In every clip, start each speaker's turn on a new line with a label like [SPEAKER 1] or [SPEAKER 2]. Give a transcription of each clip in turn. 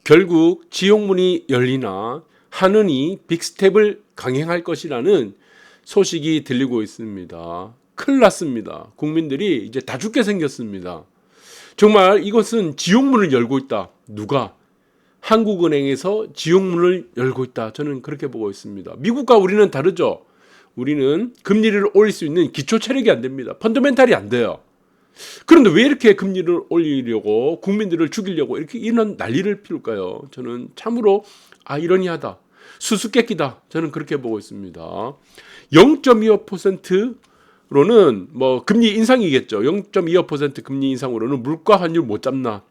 [SPEAKER 1] 결국 지옥문이 열리나 한은이 빅스텝을 강행할 것이라는 소식이 들리고 있습니다. 큰일 났습니다. 국민들이 이제 다 죽게 생겼습니다. 정말 이것은 지옥문을 열고 있다. 누가? 한국은행에서 지옥문을 열고 있다. 저는 그렇게 보고 있습니다. 미국과 우리는 다르죠. 우리는 금리를 올릴 수 있는 기초 체력이 안 됩니다. 펀더멘탈이 안 돼요. 그런데 왜 이렇게 금리를 올리려고 국민들을 죽이려고 이렇게 이런 난리를 피울까요? 저는 참으로 아이러니하다. 수수께끼다. 저는 그렇게 보고 있습니다. 0.25%로는 뭐 금리 인상이겠죠. 0.25% 금리 인상으로는 물가 환율 못 잡나.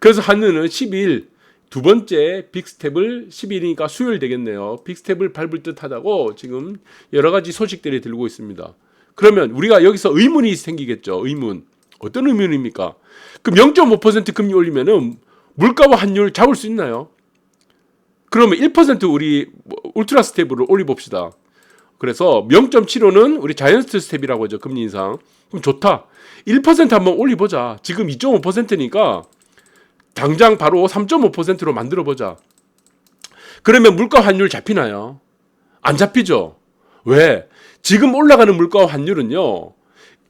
[SPEAKER 1] 그래서 한은은 10일 두 번째 빅스텝을 10일이니까 수요일 되겠네요. 빅스텝을 밟을 듯하다고 지금 여러 가지 소식들이 들고 있습니다. 그러면 우리가 여기서 의문이 생기겠죠. 의문. 어떤 의문입니까? 그럼 0.5% 금리 올리면은 물가와 환율 잡을 수 있나요? 그러면 1% 우리 울트라 스텝으로 올려봅시다. 그래서 0.75는 우리 자이언트 스텝이라고 하죠. 금리 인상. 그럼 좋다. 1% 한번 올려보자. 지금 2.5%니까 당장 바로 3.5%로 만들어보자. 그러면 물가 환율 잡히나요? 안 잡히죠. 왜? 지금 올라가는 물가와 환율은요,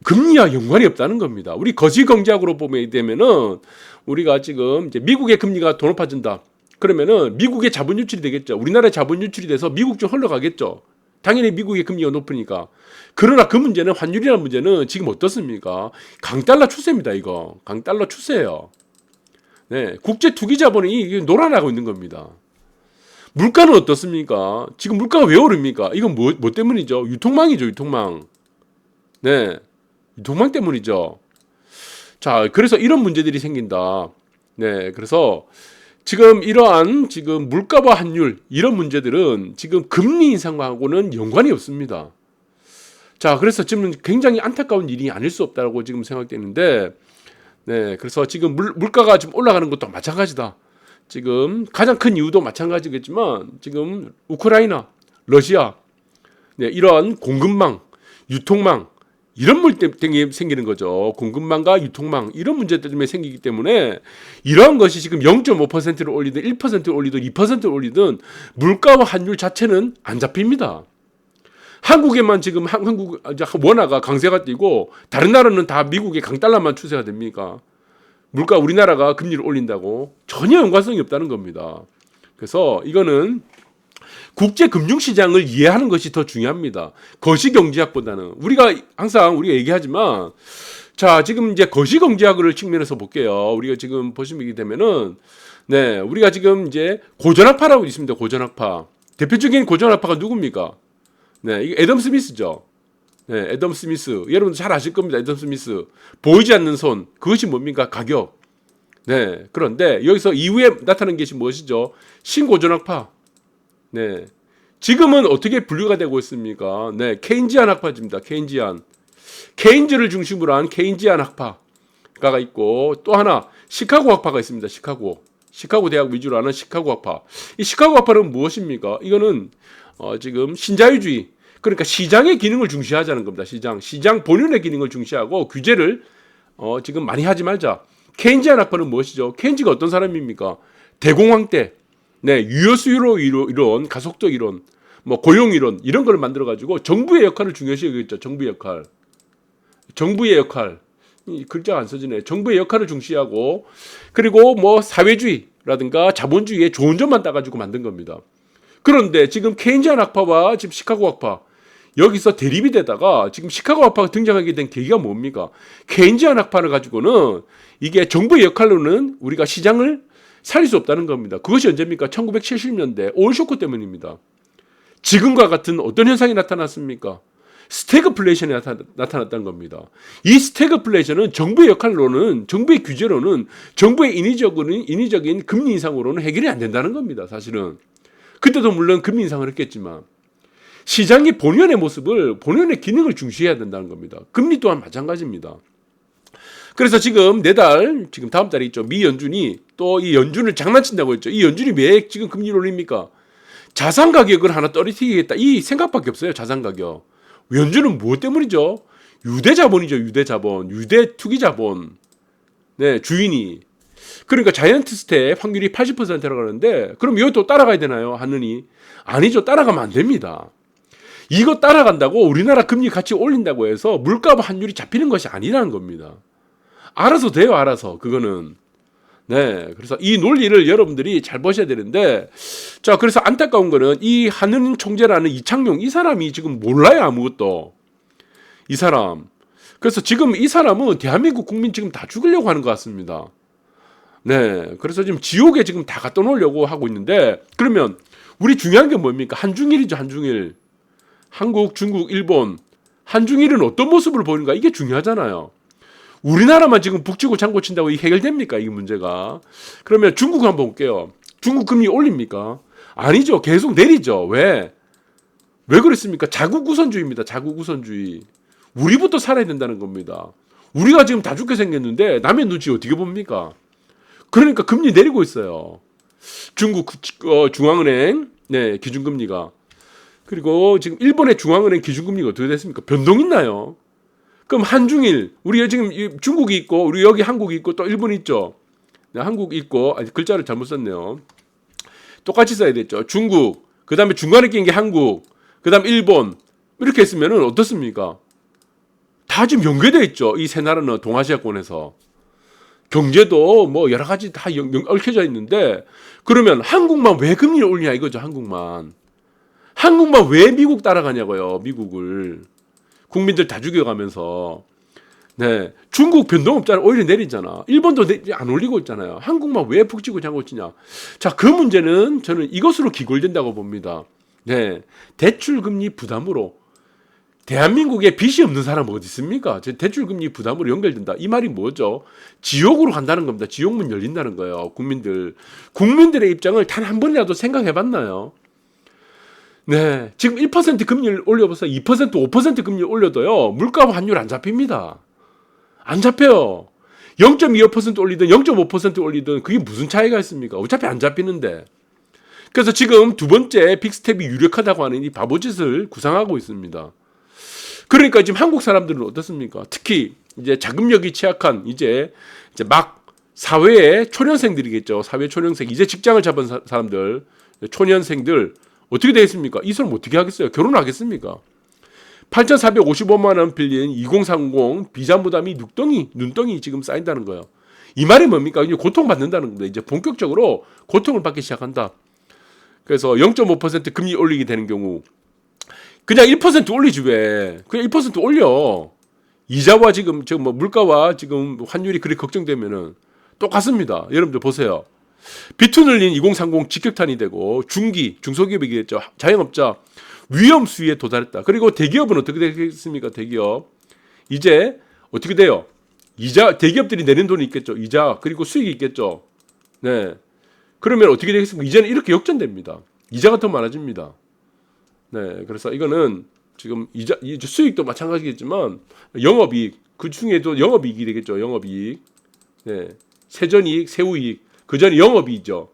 [SPEAKER 1] 금리와 연관이 없다는 겁니다. 우리 거시경제학으로 보게 되면은 우리가 지금 이제 미국의 금리가 더 높아진다. 그러면은 미국의 자본 유출이 되겠죠. 우리나라의 자본 유출이 돼서 미국 쪽 흘러가겠죠. 당연히 미국의 금리가 높으니까. 그러나 그 문제는 환율이라는 문제는 지금 어떻습니까? 강달러 추세입니다. 이거 강달러 추세예요. 네, 국제 투기 자본이 놀아나고 있는 겁니다. 물가는 어떻습니까? 지금 물가가 왜 오릅니까? 이건 뭐 때문이죠? 유통망이죠, 유통망. 네, 유통망 때문이죠. 자, 그래서 이런 문제들이 생긴다. 네, 그래서 지금 이러한 지금 물가와 환율 이런 문제들은 지금 금리 인상하고는 연관이 없습니다. 자, 그래서 지금 굉장히 안타까운 일이 아닐 수 없다고 지금 생각되는데, 네, 그래서 지금 물가가 지금 올라가는 것도 마찬가지다. 지금 가장 큰 이유도 마찬가지겠지만 지금 우크라이나, 러시아, 네, 이런 공급망, 유통망 이런 문제 때문에 생기는 거죠. 공급망과 유통망 이런 문제 때문에 생기기 때문에 이러한 것이 지금 0.5%를 올리든 1%를 올리든 2%를 올리든 물가와 환율 자체는 안 잡힙니다. 한국에만 지금 한국 원화가 강세가 뛰고 다른 나라는 다 미국의 강달러만 추세가 됩니까? 물가 우리나라가 금리를 올린다고 전혀 연관성이 없다는 겁니다. 그래서 이거는 국제 금융시장을 이해하는 것이 더 중요합니다. 거시경제학보다는 우리가 얘기하지만 자 지금 이제 거시경제학을 측면에서 볼게요. 우리가 지금 보시게 되면은 네 우리가 지금 이제 고전학파라고 있습니다. 고전학파 대표적인 고전학파가 누굽니까? 네, 이게 애덤 스미스죠. 네, 애덤 스미스. 여러분들 잘 아실 겁니다. 애덤 스미스. 보이지 않는 손. 그것이 뭡니까? 가격. 네, 그런데 여기서 이후에 나타난 것이 무엇이죠? 신고전학파. 네, 지금은 어떻게 분류가 되고 있습니까? 네, 케인지안 학파입니다. 케인지안. 케인즈를 중심으로 한 케인지안 학파가 있고 또 하나 시카고 학파가 있습니다. 시카고 대학 위주로 하는 시카고 학파. 이 시카고 학파는 무엇입니까? 이거는 지금 신자유주의 그러니까 시장의 기능을 중시하자는 겁니다. 시장 본연의 기능을 중시하고 규제를 지금 많이 하지 말자. 케인지안 학파는 무엇이죠? 케인지가 어떤 사람입니까? 대공황 때 네, 유효수요 이론, 가속도 이론, 뭐 고용 이론 이런 걸 만들어 가지고 정부의 역할을 중요시 여겼죠. 정부의 역할. 이 글자가 안 써지네. 정부의 역할을 중시하고 그리고 뭐 사회주의라든가 자본주의의 좋은 점만 따가지고 만든 겁니다. 그런데 지금 케인지안 학파와 지금 시카고 학파 여기서 대립이 되다가 지금 시카고 학파가 등장하게 된 계기가 뭡니까? 케인지안 학파를 가지고는 이게 정부의 역할로는 우리가 시장을 살릴 수 없다는 겁니다. 그것이 언제입니까? 1970년대 오일 쇼크 때문입니다. 지금과 같은 어떤 현상이 나타났습니까? 스태그플레이션이 나타났다는 겁니다. 이 스태그플레이션은 정부의 역할로는 정부의 규제로는 정부의 인위적인 금리 인상으로는 해결이 안 된다는 겁니다. 사실은. 그때도 물론 금리 인상을 했겠지만 시장이 본연의 본연의 기능을 중시해야 된다는 겁니다. 금리 또한 마찬가지입니다. 그래서 지금 지금 다음 달에 있죠. 미 연준이 또 이 연준을 장난친다고 했죠. 이 연준이 왜 지금 금리를 올립니까? 자산 가격을 하나 떨어뜨리겠다. 이 생각밖에 없어요. 자산 가격. 연준은 무엇 때문이죠? 유대 자본이죠. 유대 투기 자본. 네, 주인이. 그러니까 자이언트 스텝 확률이 80%라고 하는데 그럼 이것도 따라가야 되나요? 하느니 아니죠. 따라가면 안 됩니다. 이거 따라간다고 우리나라 금리 같이 올린다고 해서 물가와 환율이 잡히는 것이 아니라는 겁니다. 알아서 돼요. 알아서. 그거는. 네. 그래서 이 논리를 여러분들이 잘 보셔야 되는데 자, 그래서 안타까운 거는 이 한은인 총재라는 이창용 이 사람이 지금 몰라요. 아무것도. 이 사람. 그래서 지금 이 사람은 대한민국 국민 지금 다 죽이려고 하는 것 같습니다. 네. 그래서 지금 지옥에 지금 다 갖다 놓으려고 하고 있는데 그러면 우리 중요한 게 뭡니까? 한중일이죠. 한중일. 한국, 중국, 일본. 한중일은 어떤 모습을 보이는가? 이게 중요하잖아요. 우리나라만 지금 북치고 장구 친다고 이게 해결됩니까? 이 문제가. 그러면 중국 한번 볼게요. 중국 금리 올립니까? 아니죠. 계속 내리죠. 왜? 왜 그랬습니까? 자국 우선주의입니다. 자국 우선주의. 우리부터 살아야 된다는 겁니다. 우리가 지금 다 죽게 생겼는데 남의 눈치 어떻게 봅니까? 그러니까 금리 내리고 있어요. 중국 중앙은행 네, 기준금리가. 그리고 지금 일본의 중앙은행 기준금리가 어떻게 됐습니까? 변동 있나요? 그럼 한중일 우리 지금 중국이 있고 우리 여기 한국이 있고 또 일본이 있죠. 네, 한국 있고 글자를 잘못 썼네요. 똑같이 써야 됐죠. 중국 그 다음에 중간에 낀 게 한국 그 다음 일본 이렇게 했으면 어떻습니까? 다 지금 연계되어 있죠. 이 세 나라는 동아시아권에서. 경제도 뭐 여러 가지 다 얽혀져 있는데 그러면 한국만 왜 금리를 올리냐 이거죠. 한국만 왜 미국 따라가냐고요. 미국을 국민들 다 죽여가면서 네 중국 변동 없잖아. 오히려 내리잖아. 일본도 안 올리고 있잖아요. 한국만 왜 북치고 장구 치냐. 자, 그 문제는 저는 이것으로 기골된다고 봅니다. 네 대출 금리 부담으로 대한민국에 빚이 없는 사람 어디 있습니까? 대출금리 부담으로 연결된다. 이 말이 뭐죠? 지옥으로 간다는 겁니다. 지옥문 열린다는 거예요. 국민들의 입장을 단 한 번이라도 생각해 봤나요? 네. 지금 1% 금리를 올려보세요. 2%, 5% 금리를 올려도요. 물가와 환율 안 잡힙니다. 안 잡혀요. 0.25% 올리든 0.5% 올리든 그게 무슨 차이가 있습니까? 어차피 안 잡히는데. 그래서 지금 두 번째 빅스텝이 유력하다고 하는 이 바보짓을 구상하고 있습니다. 그러니까 지금 한국 사람들은 어떻습니까? 특히 이제 자금력이 취약한 이제 막 사회의 초년생들이겠죠. 사회 초년생 이제 직장을 잡은 사람들, 초년생들 어떻게 되겠습니까? 이 사람 어떻게 하겠어요? 결혼하겠습니까? 8,455만 원 빌린 2030 비자 부담이 눈덩이 지금 쌓인다는 거예요. 이 말이 뭡니까? 이제 고통받는다는 겁니다. 이제 본격적으로 고통을 받기 시작한다. 그래서 0.5% 금리 올리게 되는 경우 그냥 1% 올리지 왜? 그냥 1% 올려. 이자와 지금 뭐 물가와 지금 환율이 그렇게 걱정되면은 똑같습니다. 여러분들 보세요. 비투눌린 2030 직격탄이 되고 중소기업이겠죠. 자영업자 위험 수위에 도달했다. 그리고 대기업은 어떻게 되겠습니까? 대기업 이제 어떻게 돼요? 이자 대기업들이 내는 돈이 있겠죠. 이자 그리고 수익이 있겠죠. 네. 그러면 어떻게 되겠습니까? 이제는 이렇게 역전됩니다. 이자가 더 많아집니다. 네, 그래서 이거는 지금 수익도 마찬가지겠지만 영업이익 그 중에도 영업이익이 되겠죠. 영업이익, 네, 세전이익, 세후이익 그 전에 영업이익이죠.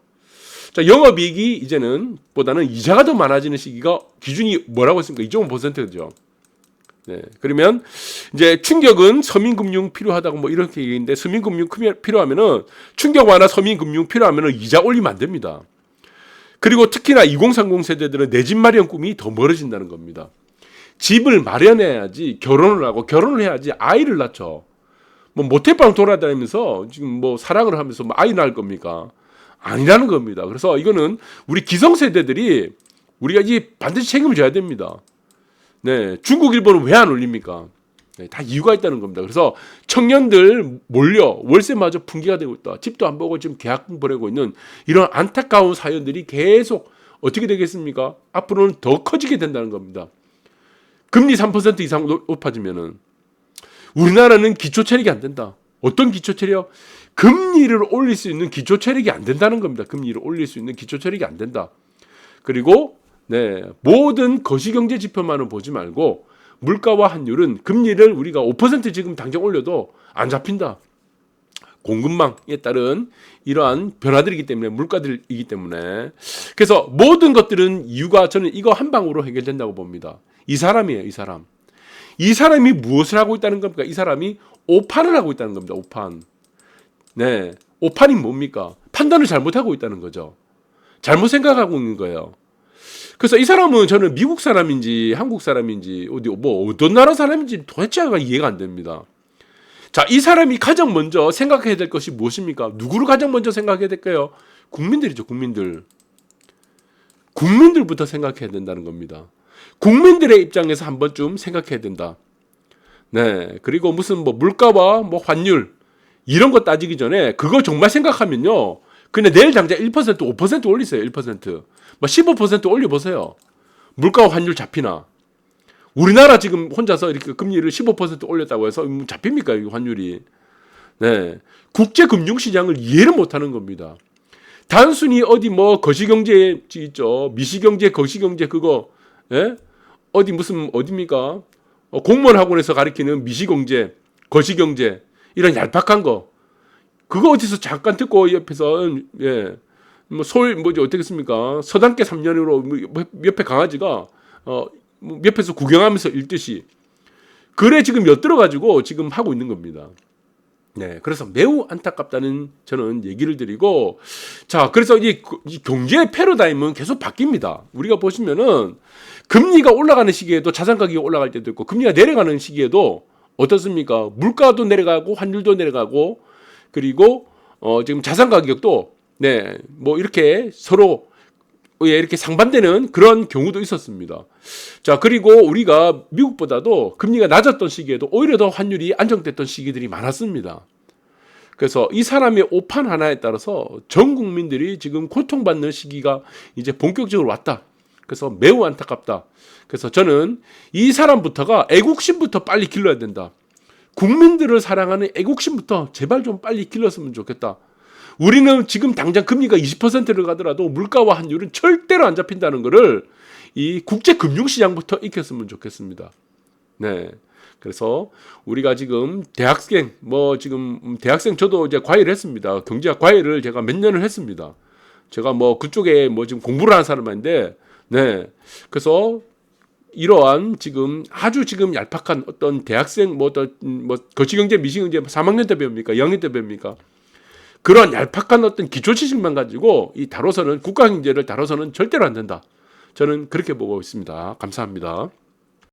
[SPEAKER 1] 자, 영업이익이 이제는 보다는 이자가 더 많아지는 시기가 기준이 뭐라고 했습니까? 2.5%죠. 네, 그러면 이제 충격은 서민금융 필요하다고 뭐 이렇게 얘기했는데 서민금융 필요하면은 충격 완화 서민금융 필요하면은 이자 올리면 안 됩니다. 그리고 특히나 2030 세대들은 내 집 마련 꿈이 더 멀어진다는 겁니다. 집을 마련해야지 결혼을 하고 결혼을 해야지 아이를 낳죠. 뭐 모태방 돌아다니면서 지금 뭐 사랑을 하면서 뭐 아이 낳을 겁니까? 아니라는 겁니다. 그래서 이거는 우리 기성세대들이 우리가 이 반드시 책임을 져야 됩니다. 네, 중국 일본은 왜 안 올립니까? 네, 다 이유가 있다는 겁니다. 그래서 청년들 몰려 월세마저 풍기가 되고 있다. 집도 안 보고 지금 계약금 보내고 있는 이런 안타까운 사연들이 계속 어떻게 되겠습니까? 앞으로는 더 커지게 된다는 겁니다. 금리 3% 이상 높아지면은 우리나라는 기초체력이 안 된다. 어떤 기초체력? 금리를 올릴 수 있는 기초체력이 안 된다는 겁니다. 금리를 올릴 수 있는 기초체력이 안 된다. 그리고 네, 모든 거시경제 지표만은 보지 말고 물가와 환율은 금리를 우리가 5% 지금 당장 올려도 안 잡힌다. 공급망에 따른 이러한 변화들이기 때문에 물가들이기 때문에 그래서 모든 것들은 이유가 저는 이거 한 방으로 해결된다고 봅니다. 이 사람이에요. 이 사람. 이 사람이 무엇을 하고 있다는 겁니까? 이 사람이 오판을 하고 있다는 겁니다. 오판. 네, 오판이 뭡니까? 판단을 잘못하고 있다는 거죠. 잘못 생각하고 있는 거예요. 그래서 이 사람은 저는 미국 사람인지 한국 사람인지 어디 뭐 어떤 나라 사람인지 도대체가 이해가 안 됩니다. 자, 이 사람이 가장 먼저 생각해야 될 것이 무엇입니까? 누구를 가장 먼저 생각해야 될까요? 국민들이죠, 국민들. 국민들부터 생각해야 된다는 겁니다. 국민들의 입장에서 한 번쯤 생각해야 된다. 네, 그리고 무슨 뭐 물가와 뭐 환율 이런 거 따지기 전에 그거 정말 생각하면요, 그냥 내일 당장 1% 5% 올리세요. 1% 뭐 15% 올려보세요. 물가와 환율 잡히나? 우리나라 지금 혼자서 이렇게 금리를 15% 올렸다고 해서 잡힙니까? 이 환율이. 네, 국제 금융 시장을 이해를 못하는 겁니다. 단순히 어디 뭐 거시경제 있죠, 미시경제, 거시경제 그거, 예? 어디 무슨 어디입니까? 공무원 학원에서 가르치는 미시경제, 거시경제 이런 얄팍한 거, 그거 어디서 잠깐 듣고 옆에서 예, 뭐 뭐지 어떻겠습니까? 서당계 3년으로 옆에 강아지가 옆에서 구경하면서 읽듯이 그래 지금 엿들어가지고 지금 하고 있는 겁니다. 네, 그래서 매우 안타깝다는 저는 얘기를 드리고, 자, 그래서 이 경제 패러다임은 계속 바뀝니다. 우리가 보시면은 금리가 올라가는 시기에도 자산 가격이 올라갈 때도 있고, 금리가 내려가는 시기에도 어떻습니까? 물가도 내려가고 환율도 내려가고, 그리고 지금 자산 가격도 네, 뭐 이렇게 서로 이렇게 상반되는 그런 경우도 있었습니다. 자, 그리고 우리가 미국보다도 금리가 낮았던 시기에도 오히려 더 환율이 안정됐던 시기들이 많았습니다. 그래서 이 사람의 오판 하나에 따라서 전 국민들이 지금 고통받는 시기가 이제 본격적으로 왔다. 그래서 매우 안타깝다. 그래서 저는 이 사람부터가 애국심부터 빨리 길러야 된다. 국민들을 사랑하는 애국심부터 제발 좀 빨리 길렀으면 좋겠다. 우리는 지금 당장 금리가 20%를 가더라도 물가와 환율은 절대로 안 잡힌다는 것을 이 국제 금융시장부터 익혔으면 좋겠습니다. 네. 그래서 우리가 지금 대학생, 지금 대학생 저도 이제 과외를 했습니다. 경제학 과외를 제가 몇 년을 했습니다. 제가 그쪽에 지금 공부를 하는 사람인데, 네. 그래서 이러한 지금 아주 지금 얄팍한 어떤 대학생, 거시경제, 미시경제 3학년 때 배웁니까? 2학년 때 배웁니까? 그런 얄팍한 어떤 기초 지식만 가지고 국가 경제를 다뤄서는 절대로 안 된다. 저는 그렇게 보고 있습니다. 감사합니다.